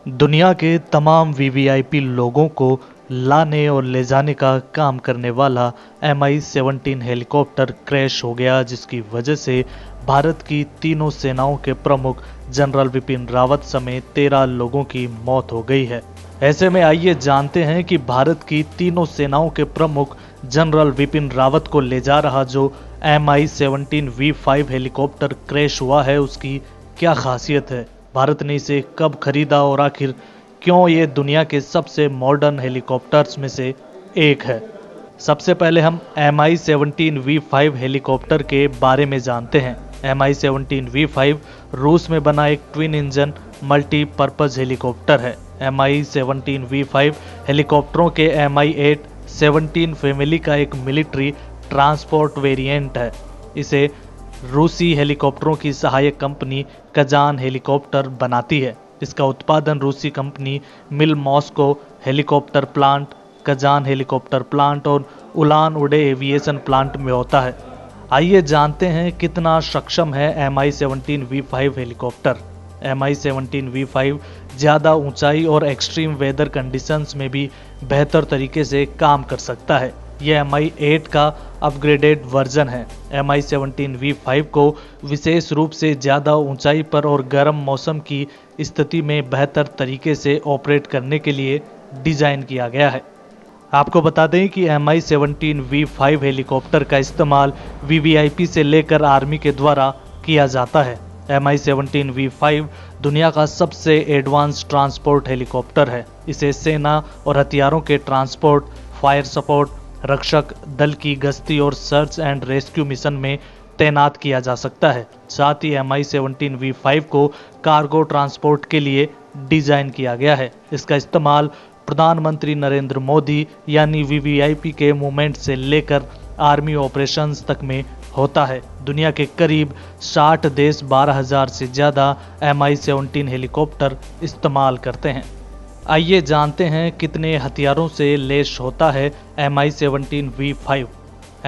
दुनिया के तमाम वीवीआईपी लोगों को लाने और ले जाने का काम करने वाला MI-17 हेलीकॉप्टर क्रैश हो गया, जिसकी वजह से भारत की तीनों सेनाओं के प्रमुख जनरल विपिन रावत समेत 13 लोगों की मौत हो गई है। ऐसे में आइए जानते हैं कि भारत की तीनों सेनाओं के प्रमुख जनरल विपिन रावत को ले जा रहा जो MI-17 V5 हेलीकॉप्टर क्रैश हुआ है, उसकी क्या खासियत है, भारत ने इसे कब खरीदा और आखिर क्यों ये दुनिया के सबसे मॉडर्न हेलीकॉप्टर्स में से एक है। सबसे पहले हम MI-17 V5 हेलीकॉप्टर के बारे में जानते हैं। MI-17 V5 रूस में बना एक ट्विन इंजन मल्टीपर्पज हेलीकॉप्टर है। MI-17 V5 हेलीकॉप्टरों के Mi-8 फैमिली का एक मिलिट्री ट्रांसपोर्ट वेरिएंट है। इसे रूसी हेलीकॉप्टरों की सहायक कंपनी कजान हेलीकॉप्टर बनाती है। इसका उत्पादन रूसी company Mil Moscow helicopter plant, Kazan helicopter plant और उलान उडे एविएशन प्लांट में होता है। आइए जानते हैं कितना सक्षम है MI-17 V5 helicopter. MI-17 V5 ज़्यादा ऊंचाई और एक्सट्रीम वेदर कंडीशंस में भी बेहतर तरीके से काम कर सकता है। यह Mi-8 का अपग्रेडेड वर्जन है। MI-17 V5 को विशेष रूप से ज़्यादा ऊंचाई पर और गर्म मौसम की स्थिति में बेहतर तरीके से ऑपरेट करने के लिए डिज़ाइन किया गया है। आपको बता दें कि MI-17 V5 हेलीकॉप्टर का इस्तेमाल VVIP से लेकर आर्मी के द्वारा किया जाता है। MI-17 V5 दुनिया का सबसे एडवांस ट्रांसपोर्ट हेलीकॉप्टर है। इसे सेना और हथियारों के ट्रांसपोर्ट, फायर सपोर्ट, रक्षक दल की गश्ती और सर्च एंड रेस्क्यू मिशन में तैनात किया जा सकता है। साथ ही MI-17 V5 को कार्गो ट्रांसपोर्ट के लिए डिजाइन किया गया है। इसका इस्तेमाल प्रधानमंत्री नरेंद्र मोदी यानी VVIP के मूवमेंट से लेकर आर्मी ऑपरेशंस तक में होता है। दुनिया के करीब 60 देश 12,000 से ज़्यादा MI-17 हेलीकॉप्टर इस्तेमाल करते हैं। आइए जानते हैं कितने हथियारों से लैस होता है MI-17 V5।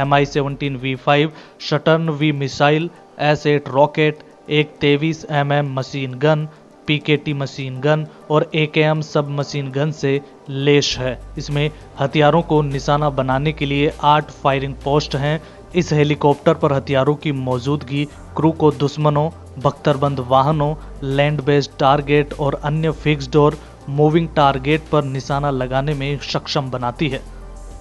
MI-17 V5 शटर्न V missile, S8 rocket, एक 23 mm machine gun, PKT machine gun और AKM सब मशीन गन से लैस है। इसमें हथियारों को निशाना बनाने के लिए 8 फायरिंग पोस्ट हैं। इस हेलीकॉप्टर पर हथियारों की मौजूदगी क्रू को दुश्मनों, बख्तरबंद वाहनों, लैंड बेस्ड टारगेट और अन्य फिक्स्ड और मूविंग टारगेट पर निशाना लगाने में सक्षम बनाती है।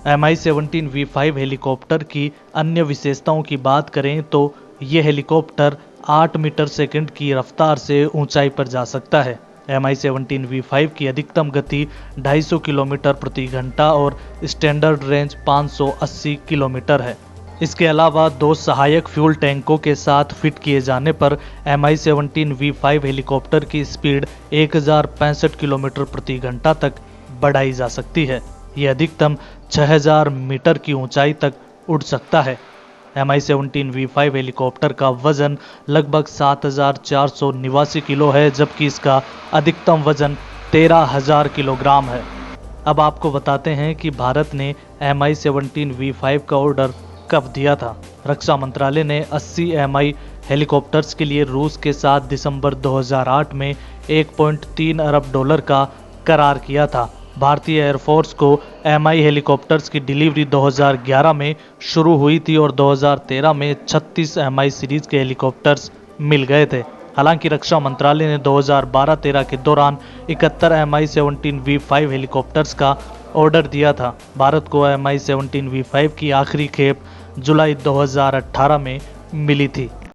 MI-17 V5 हेलीकॉप्टर की अन्य विशेषताओं की बात करें तो ये हेलीकॉप्टर 8 मीटर सेकंड की रफ्तार से ऊंचाई पर जा सकता है। MI-17 V5 की अधिकतम गति 250 किलोमीटर प्रति घंटा और स्टैंडर्ड रेंज 580 किलोमीटर है। इसके अलावा 2 सहायक फ्यूल टैंकों के साथ फिट किए जाने पर MI-17 V5 हेलीकॉप्टर की स्पीड 1065 किलोमीटर प्रति घंटा तक बढ़ाई जा सकती है। यह अधिकतम 6000 मीटर की ऊंचाई तक उड़ सकता है। MI-17 V5 हेलीकॉप्टर का वजन लगभग 7489 किलो है, जबकि इसका अधिकतम वजन 13000 किलोग्राम है। अब आपको बताते हैं कि भारत ने MI-17 V5 का ऑर्डर कब दिया था। रक्षा मंत्रालय ने 80 MI हेलीकॉप्टर्स के लिए रूस के साथ दिसंबर 2008 में $1.3 अरब का करार किया था। भारतीय एयरफोर्स को MI हेलीकॉप्टर्स की डिलीवरी 2011 में शुरू हुई थी और 2013 में 36 MI सीरीज के हेलीकॉप्टर्स मिल गए थे। हालांकि रक्षा मंत्रालय ने 2012-13 के दौरान 71 MI-17 V5 हेलीकॉप्टर्स का ऑर्डर दिया था। भारत को MI-17 V5 की आखिरी खेप जुलाई 2018 में मिली थी।